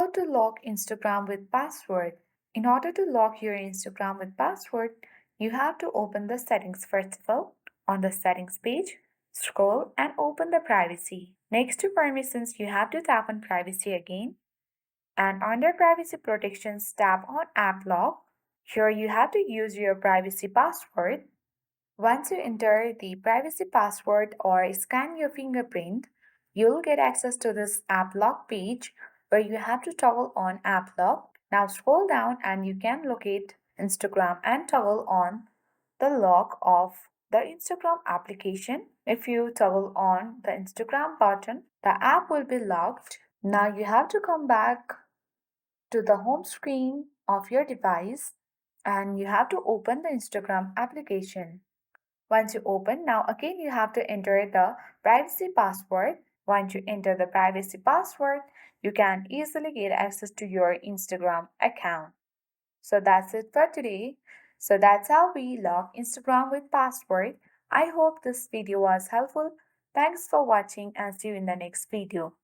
How to lock Instagram with password. In order to lock your Instagram with password, you have to open the settings first of all. On the settings page, scroll and open the privacy. Next to permissions, you have to tap on privacy again. And under privacy protections, tap on app lock. Here you have to use your privacy password. Once you enter the privacy password or scan your fingerprint, you'll get access to this app lock page where you have to toggle on app lock. Now scroll down and you can locate Instagram and toggle on the lock of the Instagram application. If you toggle on the Instagram button, the app will be locked. Now you have to come back to the home screen of your device and you have to open the Instagram application. Once you open, now again you have to enter the privacy password. Once you enter the privacy password, you can easily get access to your Instagram account. So that's it for today. So that's how we lock Instagram with password. I hope this video was helpful. Thanks for watching and see you in the next video.